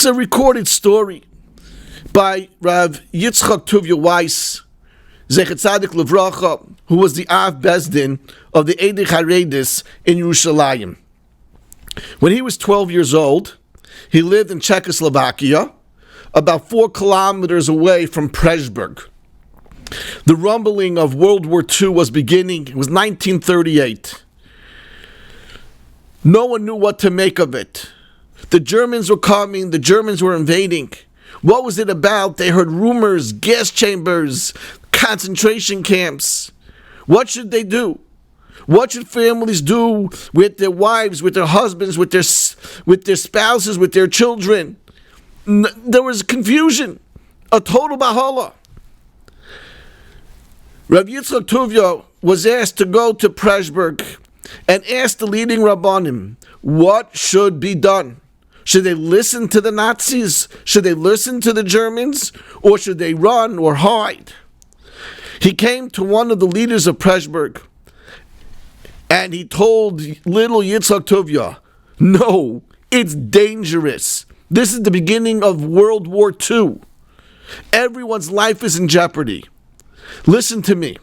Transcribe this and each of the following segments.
It's a recorded story by Rav Yitzchak Tuvia Weiss, Zecher Tzadik Livracha, who was the Av Bezdin of the Eidei Charedis in Yerushalayim. When he was 12 years old, he lived in Czechoslovakia, about 4 kilometers away from Pressburg. The rumbling of World War II was beginning. It was 1938. No one knew what to make of it. The Germans were coming. The Germans were invading. What was it about? They heard rumors, gas chambers, concentration camps. What should they do? What should families do with their wives, with their husbands, with their spouses, with their children? There was confusion, a total bahala. Rav Yitzchak Tuvia was asked to go to Pressburg and ask the leading Rabbanim what should be done. Should they listen to the Nazis? Should they listen to the Germans? Or should they run or hide? He came to one of the leaders of Pressburg and he told little Yitzchak Tuvia, no, it's dangerous. This is the beginning of World War II. Everyone's life is in jeopardy. Listen to me.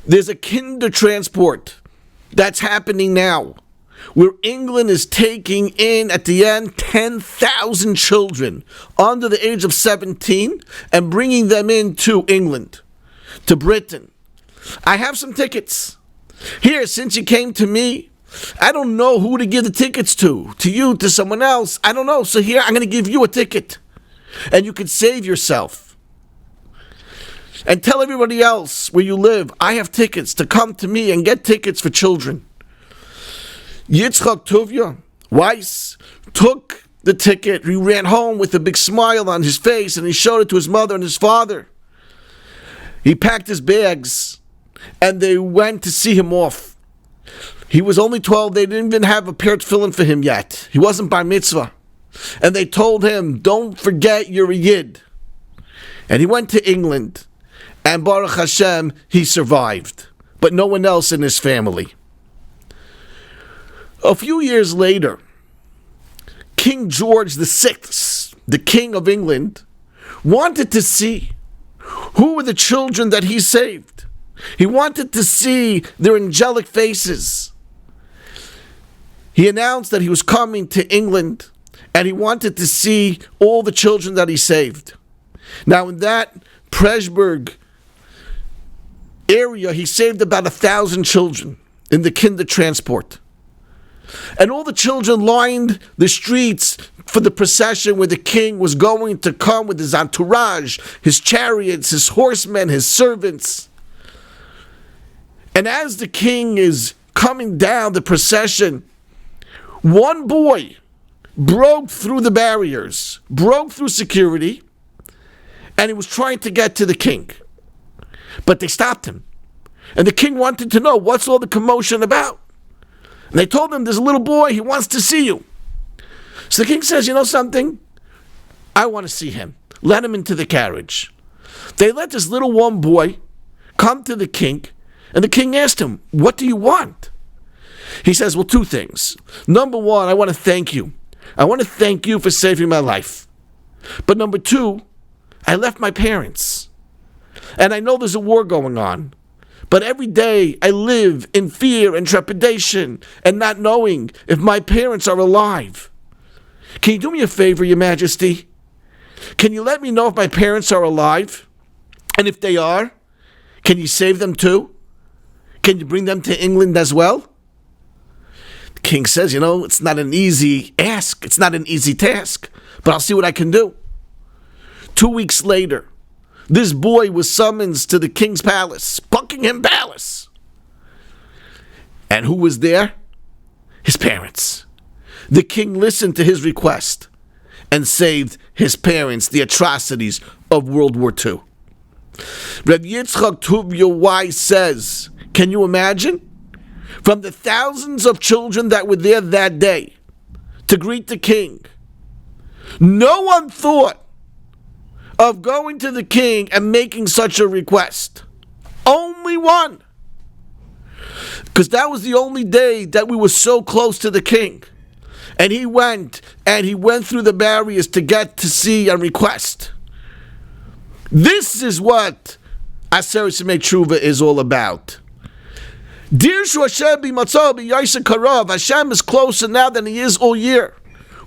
There's a kinder transport that's happening now, where England is taking in, at the end, 10,000 children under the age of 17 and bringing them into England, to Britain. I have some tickets. Here, since you came to me, I don't know who to give the tickets to you, to someone else. I don't know. So here, I'm going to give you a ticket. And you can save yourself. And tell everybody else where you live, I have tickets to come to me and get tickets for children. Yitzchak Tuvia Weiss took the ticket. He ran home with a big smile on his face and he showed it to his mother and his father. He packed his bags and they went to see him off. He was only 12. They didn't even have a pair of tefillin for him yet. He wasn't bar mitzvah. And they told him, don't forget you're a Yid. And he went to England. And Baruch Hashem, he survived. But no one else in his family. A few years later, King George VI, the King of England, wanted to see who were the children that he saved. He wanted to see their angelic faces. He announced that he was coming to England and he wanted to see all the children that he saved. Now in that Pressburg area, he saved about 1,000 children in the kinder transport. And all the children lined the streets for the procession where the king was going to come with his entourage, his chariots, his horsemen, his servants. And as the king is coming down the procession, one boy broke through the barriers, broke through security, and he was trying to get to the king. But they stopped him. And the king wanted to know, what's all the commotion about? And they told him, there's a little boy, he wants to see you. So the king says, you know something? I want to see him. Let him into the carriage. They let this little one boy come to the king, and the king asked him, what do you want? He says, well, 2 things. Number 1, I want to thank you. I want to thank you for saving my life. But number 2, I left my parents. And I know there's a war going on. But every day I live in fear and trepidation and not knowing if my parents are alive. Can you do me a favor, Your Majesty? Can you let me know if my parents are alive? And if they are, can you save them too? Can you bring them to England as well? The king says, it's not an easy ask. It's not an easy task. But I'll see what I can do. 2 weeks later, this boy was summoned to the king's palace, Buckingham Palace. And who was there? His parents. The king listened to his request and saved his parents the atrocities of World War II. Rav Yitzchak Tuvia Weiss says, can you imagine? From the thousands of children that were there that day to greet the king, no one thought of going to the king and making such a request. Only one. Because that was the only day that we were so close to the king. And he went through the barriers to get to see and request. This is what Aseret Yemei Tshuva is all about. Dirshu Hashem b'matzah b'yoseh karav. Hashem is closer now than he is all year.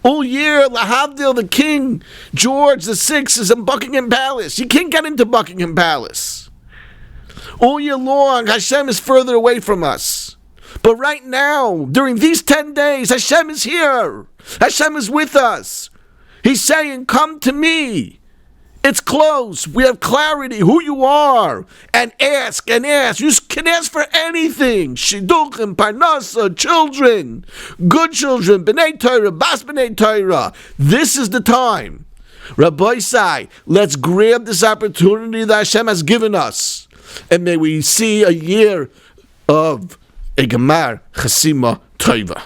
All year, Lahavdil, the King George VI is in Buckingham Palace. You can't get into Buckingham Palace. All year long, Hashem is further away from us. But right now, during these 10 days, Hashem is here. Hashem is with us. He's saying, come to me. It's close. We have clarity who you are. And ask and ask. You can ask for anything. Shidduchim, Parnasa, children, good children, B'nai Torah, Bas B'nai Torah. This is the time. Rabbi Sai, let's grab this opportunity that Hashem has given us. And may we see a year of a Gemar Chasima Tova.